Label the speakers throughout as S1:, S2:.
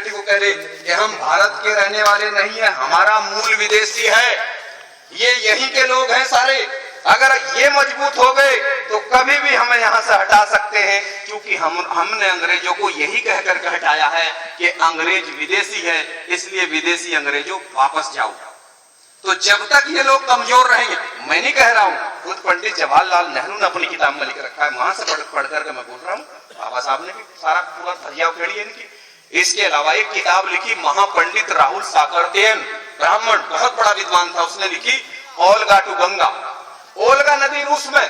S1: बेटी को कह रहे कि हम भारत के रहने वाले नहीं है, हमारा मूल विदेशी है, ये यहीं के लोग हैं सारे। अगर ये मजबूत हो गए तो कभी भी हमें यहाँ से हटा सकते हैं, क्योंकि हमने अंग्रेजों को यही कह करके हटाया है कि अंग्रेज विदेशी है, इसलिए विदेशी अंग्रेजों वापस जाओ। तो जब तक ये लोग कमजोर रहेंगे, मैं नहीं कह रहा हूँ, खुद पंडित जवाहरलाल नेहरू ने अपनी किताब में लिख रखा है, वहां से पढ़ करके मैं बोल रहा हूँ, बाबा साहब ने भी सारा पूरा धजिया उखेड़ी है इनकी। इसके अलावा एक किताब लिखी महापंडित राहुल साकरतेन, ब्राह्मण, बहुत बड़ा विद्वान था, उसने लिखी ओल्गा टू गंगा। ओल्गा नदी रूस में,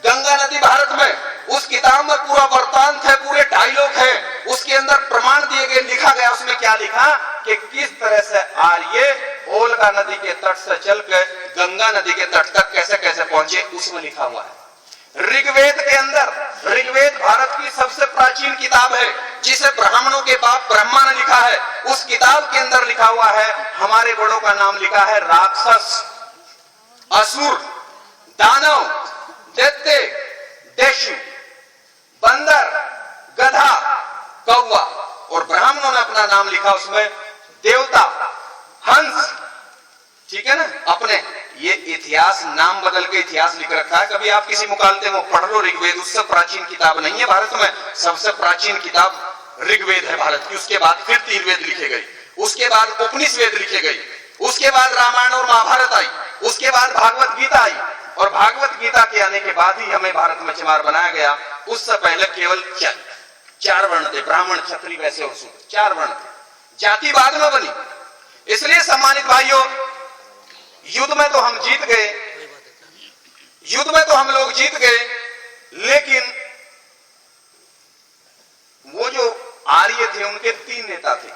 S1: गंगा नदी भारत में। उस किताब में पूरा वृत्तांत है, पूरे डायलॉग है, उसके अंदर प्रमाण दिए गए, लिखा गया। उसमें क्या लिखा कि किस तरह से आर्य ओल्गा नदी के तट से चलकर गंगा नदी के तट तक कैसे कैसे पहुंचे, उसमें लिखा हुआ है। ऋग्वेद के अंदर, ऋग्वेद भारत की सबसे प्राचीन किताब है, जिसे ब्राह्मणों के बाप ब्रह्मा ने लिखा है। उस किताब के अंदर लिखा हुआ है, हमारे बड़ों का नाम लिखा है राक्षस, असुर, दानव, दैत्य, देशु, बंदर, गधा, कौवा, और ब्राह्मणों ने अपना नाम लिखा उसमें देवता, हंस, ठीक है ना। अपने ये इतिहास नाम बदल के इतिहास लिख रखा है। कभी आप किसी मुकालते में पढ़ लो ऋग्वेद, उससे प्राचीन किताब नहीं है भारत में, सबसे प्राचीन किताब ऋग्वेद है भारत की। उसके बाद फिर तीन वेद लिखे गए, उसके बाद उपनिषद लिखे गए, उसके बाद रामायण और महाभारत आई, उसके बाद भागवत गीता आई, और भागवत गीता के आने के बाद ही हमें भारत में चमार बनाया गया। उससे पहले केवल चार वर्ण थे, ब्राह्मण, क्षत्रिय, वैश्य और शूद्र, चार वर्ण थे, जाति बाद में बनी। इसलिए सम्मानित भाइयों, युद्ध में तो हम जीत गए, युद्ध में तो हम लोग जीत गए, लेकिन वो जो आर्य थे उनके तीन नेता थे,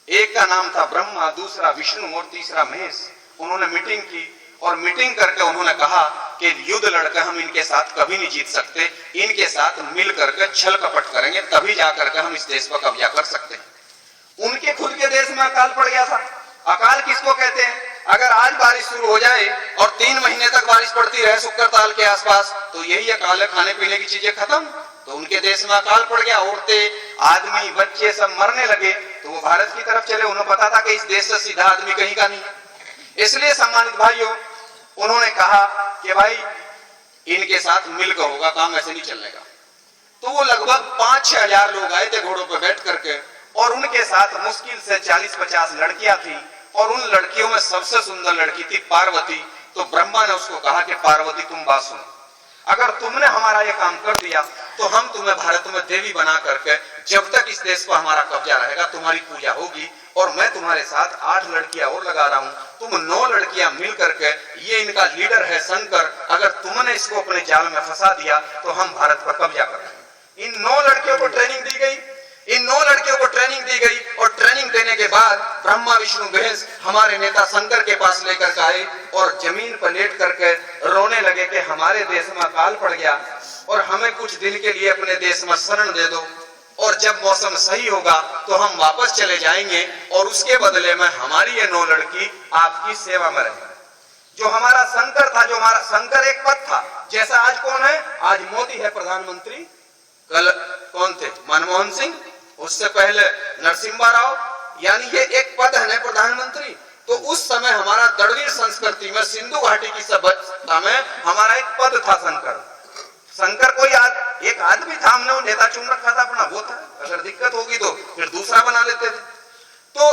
S1: एक का नाम था ब्रह्मा, दूसरा विष्णु और तीसरा महेश। उन्होंने मीटिंग की और मीटिंग करके उन्होंने कहा कि युद्ध लड़कर हम इनके साथ कभी नहीं जीत सकते, इनके साथ मिल करके छल कपट करेंगे, तभी जाकर के हम इस देश पर कब्जा कर सकते हैं। उनके खुद के देश में अकाल पड़ गया था। अकाल किसको कहते हैं? अगर आज बारिश शुरू हो जाए और 3 महीने तक बारिश पड़ती रहे शुक्र ताल के आसपास, तो यही अकाल है, खाने पीने की चीजें खत्म। तो उनके देश में अकाल पड़ गया, औरतें, आदमी, बच्चे सब मरने लगे, तो वो भारत की तरफ चले। उन्हें पता था कि इस देश से सीधा आदमी कहीं का नहीं। इसलिए सम्मानित भाइयों, उन्होंने कहा कि भाई इनके साथ मिलकर होगा काम, ऐसे नहीं चलेगा। तो वो लगभग 5-6 हजार लोग आए थे घोड़ों पर बैठ करके, और उनके साथ मुश्किल से 40-50 लड़कियां थी, और उन लड़कियों में सबसे सुंदर लड़की थी पार्वती। तो ब्रह्मा ने उसको कहा कि पार्वती तुम बात सुनो, अगर तुमने हमारा ये काम कर दिया तो हम तुम्हें भारत में देवी बना करके, जब तक इस देश पर हमारा कब्जा रहेगा, तुम्हारी पूजा होगी, और मैं तुम्हारे साथ 8 लड़कियां और लगा रहा हूं, तुम 9 लड़कियां मिल करके, ये इनका लीडर है शंकर, अगर तुमने इसको अपने जाल में फंसा दिया तो हम भारत पर कब्जा करेंगे। इन 9 लड़कियों को ट्रेनिंग दी गई, इन 9 लड़कियों को ट्रेनिंग दी गई, और ट्रेनिंग देने के बाद ब्रह्मा विष्णु महेश हमारे नेता शंकर के पास लेकर आए, और जमीन पर लेट करके रोने लगे कि हमारे देश में अकाल पड़ गया, और हमें कुछ दिन के लिए अपने देश में शरण दे दो, और जब मौसम सही होगा तो हम वापस चले जाएंगे, और उसके बदले में हमारी ये 9 लड़की आपकी सेवा में रहेंगी। जो हमारा शंकर था, जो हमारा शंकर एक पद था, जैसा आज कौन है? आज मोदी है प्रधानमंत्री, कल कौन थे? मनमोहन सिंह, उससे पहले नरसिम्हा राव, यानी ये एक पद है ना प्रधानमंत्री। तो उस समय हमारा द्रविड़ संस्कृति में, सिंधु घाटी की सभ्यता में हमारा एक पद था शंकर। शंकर कोई एक आदमी था, हमने वो नेता चुन रखा था अपना, वो था। अगर दिक्कत होगी तो फिर दूसरा बना लेते थे। तो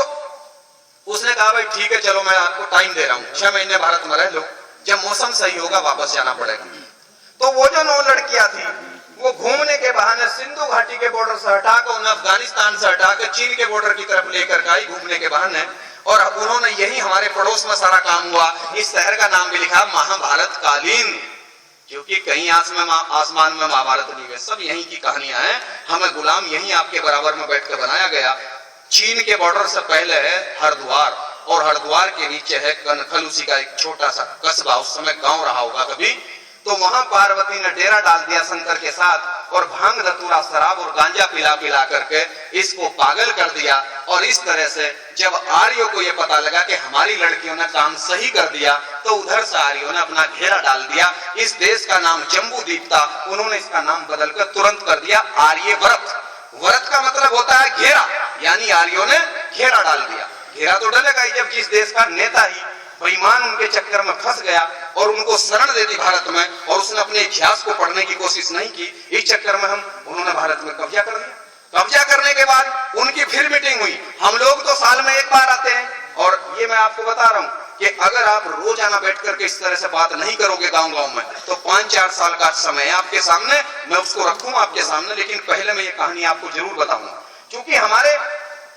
S1: उसने कहा भाई ठीक है, चलो मैं आपको टाइम दे रहा हूँ, 6 महीने भारत में रह लो, जब मौसम सही होगा वापस जाना पड़ेगा। तो वो जो 9 लड़कियां थी, वो घूमने के बहाने सिंधु घाटी के बॉर्डर से हटाकर, उन्हें अफगानिस्तान से हटाकर चीन के बॉर्डर की तरफ लेकर आई घूमने के बहाने, और उन्होंने यही हमारे पड़ोस में सारा काम हुआ। इस शहर का नाम भी लिखा महाभारत कालीन, क्योंकि कहीं आसमान में महाभारत नहीं है, सब यहीं की कहानियां हैं। हमें गुलाम यहीं आपके बराबर में बैठकर बनाया गया। चीन के बॉर्डर से पहले है हरिद्वार, और हरिद्वार के नीचे है कनखल, उसी का एक छोटा सा कस्बा, उस समय गांव रहा होगा कभी। तो वहां पार्वती ने डेरा डाल दिया शंकर के साथ, और भांग धतूरा शराब और गांजा पिला पिला करके इसको पागल कर दिया। और इस तरह से जब आर्यों को यह पता लगा कि हमारी लड़कियों ने काम सही कर दिया, तो उधर से आर्यों ने अपना घेरा डाल दिया। इस देश का नाम जम्बू द्वीप था, उन्होंने इसका नाम बदलकर तुरंत कर दिया आर्यव्रत। व्रत का मतलब होता है घेरा, यानी आर्यों ने घेरा डाल दिया। घेरा तो डलेगा ही जब जिस देश का नेता ही बेईमान उनके चक्कर में फंस गया और उनको शरण दे दी भारत में, और उसने अपने इतिहास को पढ़ने की कोशिश नहीं की, इस चक्कर में उन्होंने भारत में कब्जा कर लिया। कब्जा करने के बाद उनकी फिर मीटिंग हुई। हम लोग तो साल में एक बार आते हैं, और ये मैं आपको बता रहा हूं कि अगर आप रोजाना बैठ करके इस तरह से बात नहीं करोगे गांव-गांव में, तो 5-4 साल का समय है आपके सामने, मैं उसको रखूंगा आपके सामने। लेकिन पहले मैं ये कहानी आपको जरूर बताऊंगा, क्योंकि हमारे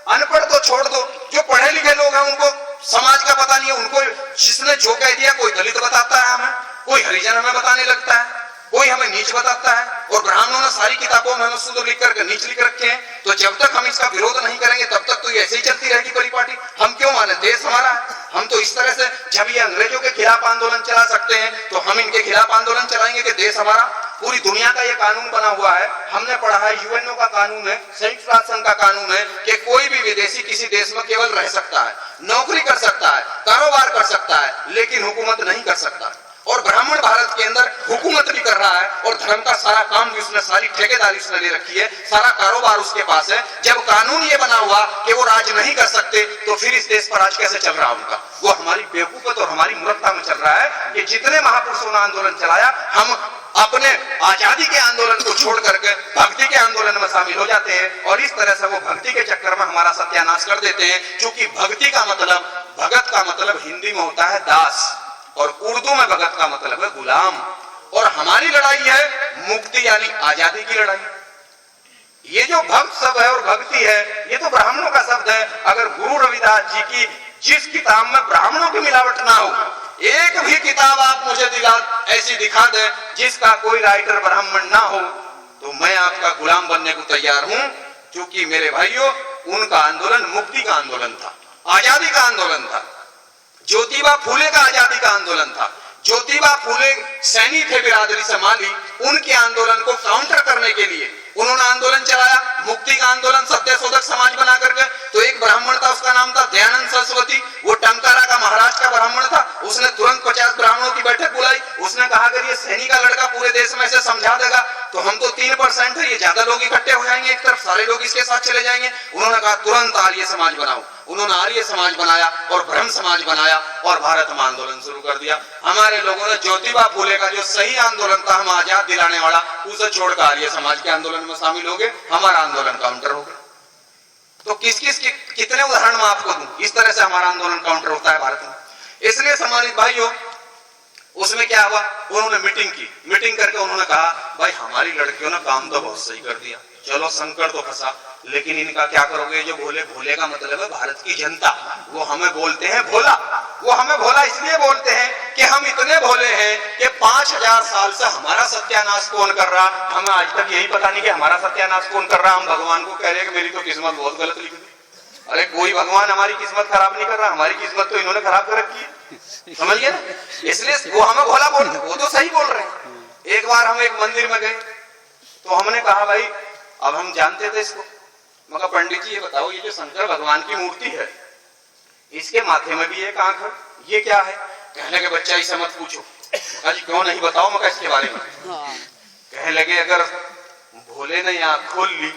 S1: अनपढ़ तो छोड़ दो, जो पढ़े लिखे लोग हैं उनको समाज का पता नहीं है। उनको जिसने जो कह दिया, कोई दलित बताता है हमें, कोई हरिजन हमें बताने लगता है, कोई हमें नीच बताता है, और ब्राह्मणों ने सारी किताबों में हमें शुद्ध लिख करके नीच लिख रखे हैं। तो जब तक हम इसका विरोध नहीं करेंगे तब तक तो ये ऐसे ही चलती रहेगी परिपाटी। हम क्यों माने, देश हमारा है। हम तो इस तरह से, जब ये अंग्रेजों के खिलाफ आंदोलन चला सकते हैं तो हम इनके खिलाफ आंदोलन चलाएंगे कि देश हमारा। पूरी दुनिया का ये कानून बना हुआ है, हमने पढ़ा है, यूएनओ का कानून है, संयुक्त राष्ट्र संघ का कानून है कि कोई भी विदेशी किसी देश में केवल रह सकता है, नौकरी कर सकता है, कारोबार कर सकता है, लेकिन हुकूमत नहीं कर सकता। और ब्राह्मण भारत के अंदर हुकूमत भी कर रहा है, और धर्म का सारा काम भी उसने, सारी ठेकेदारी उसने ले रखी है, सारा कारोबार उसके पास है। जब कानून ये बना हुआ कि वो राज नहीं कर सकते, तो फिर इस देश पर राज कैसे चल रहा उनका? वो हमारी बेवकूफत और हमारी मूर्खता में चल रहा है कि जितने महापुरुषों ने आंदोलन चलाया, हम अपने आजादी के आंदोलन को छोड़ करके भक्ति के आंदोलन में शामिल हो जाते हैं, और इस तरह से वो भक्ति के चक्कर में हमारा सत्यानाश कर देते हैं। क्योंकि भक्ति का मतलब, भगत का मतलब हिंदी में होता है दास, और उर्दू में भगत का मतलब है गुलाम। और हमारी लड़ाई है मुक्ति यानी आजादी की लड़ाई। ये जो भक्त शब्द है और भक्ति है, ये तो ब्राह्मणों का शब्द है। अगर गुरु रविदास जी की जिस किताब में ब्राह्मणों की मिलावट ना हो, एक भी किताब आप मुझे ऐसी दिखा दे जिसका कोई राइटर ब्राह्मण ना हो, तो मैं आपका गुलाम बनने को तैयार हूं। क्योंकि मेरे भाइयों, उनका आंदोलन मुक्ति का आंदोलन था, आजादी का आंदोलन था। ज्योतिबा फूले का आजादी का आंदोलन था। ज्योतिबा फूले सैनिक थे बिरादरी से माली, उनके आंदोलन को काउंटर करने के लिए उन्होंने आंदोलन चलाया, मुक्ति का आंदोलन, सत्यशोधक समाज बना करके। तो एक ब्राह्मण था, उसका नाम था दयानंद सरस्वती, वो टंकारा का महाराष्ट्र का ब्राह्मण था। उसने तुरंत 50 ब्राह्मणों की बैठक बुलाई। उसने कहा अगर ये सैनिक का लड़का पूरे देश में ऐसे समझा देगा तो हम तो 3% है, ये ज्यादा लोग इकट्ठे हो जाएंगे, एक तरफ सारे लोग इसके साथ चले जाएंगे। उन्होंने कहा तुरंत आर्य समाज बनाओ। उन्होंने आर्य समाज बनाया और ब्रह्म समाज बनाया, और भारत में आंदोलन शुरू कर दिया। हमारे लोगों ने ज्योतिबा फूले का जो सही आंदोलन था, हम आजाद दिलाने वाला, उसे छोड़कर आर्य समाज के आंदोलन में शामिल हो गए। हमारा आंदोलन काउंटर हो गया। तो कितने उदाहरण मैं आपको दूं, इस तरह से हमारा आंदोलन काउंटर होता है भारत में। इसलिए सम्मानित भाइयों, उसमें क्या हुआ, उन्होंने मीटिंग की। मीटिंग करके उन्होंने कहा भाई हमारी लड़कियों ने काम तो बहुत सही कर दिया, चलो संकट तो फंसा, लेकिन इनका क्या करोगे? जो भोले, भोले का मतलब है भारत की जनता, वो हमें बोलते हैं भोला। वो हमें भोला इसलिए बोलते हैं कि हम इतने भोले हैं कि 5000 साल से हमारा सत्यानाश कौन कर रहा, हमें आज तक यही पता नहीं कि हमारा सत्यानाश कौन कर रहा। हम भगवान को कह रहे हैं कि मेरी तो किस्मत बहुत गलत लिखी थी। अरे कोई भगवान हमारी किस्मत खराब नहीं कर रहा, हमारी किस्मत तो इन्होंने खराब कर रखी है, समझ गए? इसलिए वो हमें भोला बोलते, वो तो सही बोल रहे हैं। एक बार हम एक मंदिर में गए तो हमने कहा भाई, अब हम जानते थे इसको, मगर पंडित जी ये बताओ, ये जो शंकर भगवान की मूर्ति है, इसके माथे में भी एक आंख है, ये क्या है? कहने लगे बच्चा इसे मत पूछो। आज क्यों नहीं बताओ मगर इसके बारे में? कहने लगे अगर भोले ने आंख खोल ली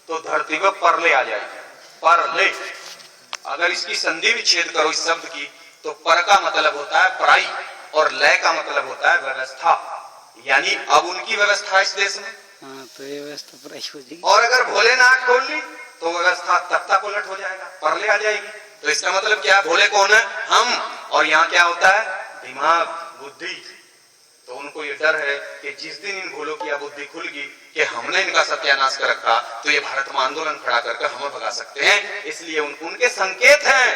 S1: तो धरती पर परले आ जाएगी। परले, अगर इसकी संधि विच्छेद करो इस शब्द की, तो पर का मतलब होता है पराई, और लय का मतलब होता है व्यवस्था। यानी अब उनकी व्यवस्था इस देश में,
S2: तो ये व्यवस्था पराई हो जाएगी।
S1: और अगर भोले ने आंख खोल ली तो व्यवस्था तख्ता पलट हो जाएगा, परले आ जाएगी। तो इसका मतलब क्या है? भोले कौन है? हम। और यहाँ क्या होता है? दिमाग, बुद्धि। तो उनको ये डर है कि जिस दिन इन भोलों की बुद्धि खुलगी कि हमने इनका सत्यानाश कर रखा, तो ये भारत में आंदोलन खड़ा करके हमें भगा सकते हैं। इसलिए उनके संकेत हैं,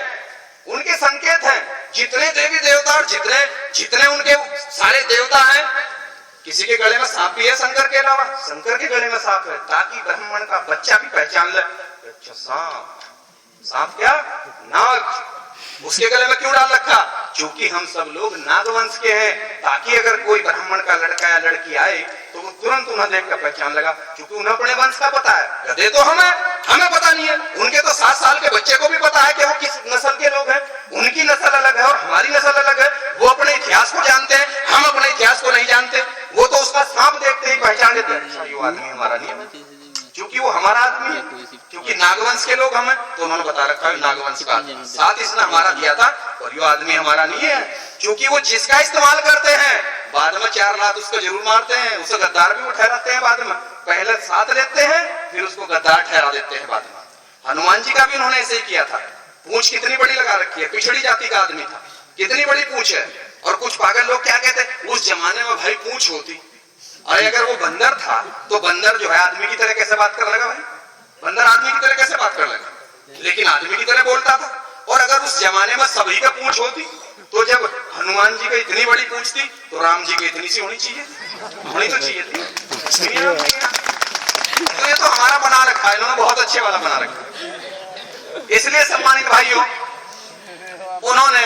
S1: उनके संकेत हैं। जितने देवी देवता और जितने उनके सारे देवता हैं, किसी के गले में सांप भी है शंकर के अलावा, शंकर के गले में सांप है, ताकि ब्राह्मण का बच्चा भी पहचान ले, अच्छा सांप। सांप क्या? नाग। उसके गले में क्यों डाल रखा? क्योंकि हम सब लोग नागवंश के हैं, ताकि अगर कोई ब्राह्मण का लड़का या लड़की आए तो वो तुरंत उन्हें देखकर पहचान लगा, क्योंकि उन्हें अपने वंश का पता है। गधे तो हमें पता नहीं है। उनके तो 7 साल के बच्चे को भी पता है कि वो किस नस्ल के लोग हैं। उनकी नस्ल अलग है और हमारी नस्ल अलग है। वो अपने इतिहास को जानते हैं, हम अपने इतिहास को नहीं जानते। वो तो उसका सांप देखते ही पहचान लेते हैं, अच्छा ये आदमी हमारा नहीं है, क्योंकि वो हमारा आदमी है, क्योंकि नागवंश के लोग लोग हमें, तो उन्होंने बता रखा है नागवंश का आदमी। साथ इसने हमारा दिया था और ये आदमी हमारा नहीं है, क्योंकि वो जिसका इस्तेमाल करते हैं बाद में 4 लात उसको जरूर मारते हैं, उसे गद्दार भी वो ठहराते हैं बाद में। पहले साथ लेते हैं फिर उसको गद्दार ठहरा देते हैं बाद में। हनुमान जी का भी उन्होंने ऐसे ही किया था। पूंछ कितनी बड़ी लगा रखी है, पिछड़ी जाति का आदमी था, कितनी बड़ी पूंछ है। और कुछ पागल लोग क्या कहते हैं, उस जमाने में भाई पूंछ होती, अरे अगर वो बंदर था तो बंदर जो है आदमी की तरह कैसे बात कर लगा भाई, बंदर आदमी की तरह कैसे बात कर लगा, लेकिन आदमी की तरह बोलता था। और अगर उस जमाने में सभी का पूंछ होती तो जब हनुमान जी की इतनी बड़ी पूंछ थी तो राम जी की इतनी सी होनी चाहिए, होनी तो चाहिए थी। तो ये तो हमारा बना रखा है, इन्होंने बहुत अच्छे वाला बना रखा है। इसलिए सम्मानित भाइयों, उन्होंने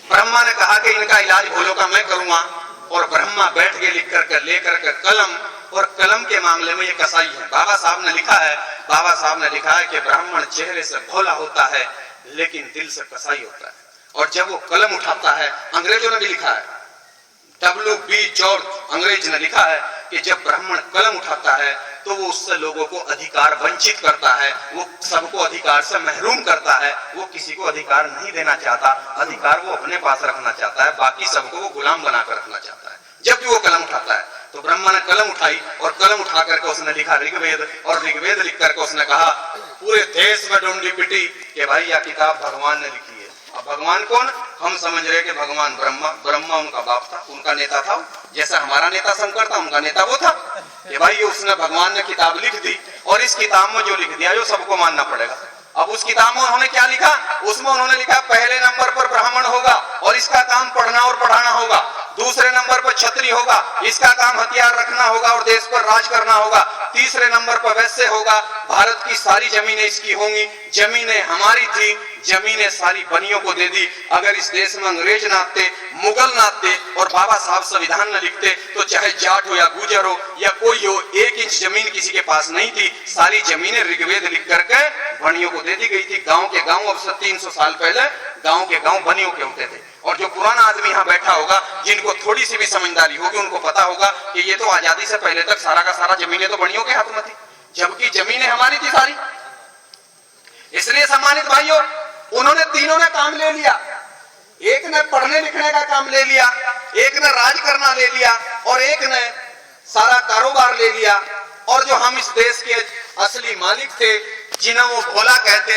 S1: ब्रह्मा ने कहा कि इनका इलाज भूलों का मैं करूंगा, और ब्रह्मा बैठ के लिख कर लेकर के कलम, और कलम के मामले में ये कसाई है। बाबा साहब ने लिखा है, बाबा साहब ने लिखा है कि ब्राह्मण चेहरे से भोला होता है लेकिन दिल से कसाई होता है। और जब वो कलम उठाता है, अंग्रेजों ने भी लिखा है, W.B. जॉर्ज अंग्रेज ने लिखा है कि जब ब्राह्मण कलम उठाता है तो वो उससे लोगों को अधिकार वंचित करता है, वो सबको अधिकार से महरूम करता है, वो किसी को अधिकार नहीं देना चाहता, अधिकार वो अपने पास रखना चाहता है, बाकी सबको वो गुलाम बनाकर रखना चाहता है। जब भी वो कलम उठाता है तो ब्रह्मा ने कलम उठाई और कलम उठा करके उसने लिखा ऋग्वेद, और ऋग्वेद लिख करके उसने कहा पूरे देश में ढूंढी पिटी कि भाई यह किताब भगवान ने लिखी है। अब भगवान कौन, हम समझ रहे कि भगवान ब्रह्मा, ब्रह्मा उनका बाप था, उनका नेता था, जैसा हमारा नेता शंकर था उनका नेता वो था। कि भाई उसने, भगवान ने किताब लिख दी और इस किताब में जो लिख दिया वो सबको मानना पड़ेगा। अब उस किताब में उन्होंने क्या लिखा, उसमें उन्होंने लिखा पहले नंबर पर ब्राह्मण होगा और इसका काम पढ़ना और पढ़ाना होगा, दूसरे नंबर पर क्षत्रिय होगा, इसका काम हथियार रखना होगा और देश पर राज करना होगा, तीसरे नंबर पर वैश्य होगा, भारत की सारी जमीनें इसकी होंगी, जमीनें हमारी थी, जमीनें सारी बनियों को दे दी। अगर इस देश में अंग्रेज ना आते, मुगल ना आते और बाबा साहब संविधान न लिखते तो चाहे जाट हो या गुजर हो या कोई हो, 1 इंच जमीन किसी के पास नहीं थी, सारी जमीनें ऋग्वेद लिख करके बनियों को दे दी गई थी। गांव के गांव, अब से 300 साल पहले गांव के गांव बनियों के होते थे। और जो पुराना आदमी यहाँ बैठा होगा, जिनको थोड़ी सी भी समझदारी होगी, उनको पता होगा कि ये तो आजादी से पहले तक सारा का सारा जमीनें तो बनियों के हाथ में थी, जबकि जमीनें हमारी थी सारी। इसलिए सम्मानित भाइयों, उन्होंने तीनों ने काम ले लिया, एक ने पढ़ने लिखने का काम ले लिया, एक ने राज करना ले लिया और एक ने सारा कारोबार ले लिया। और जो हम इस देश के असली मालिक थे, जिन्हें वो भोला कहते हैं,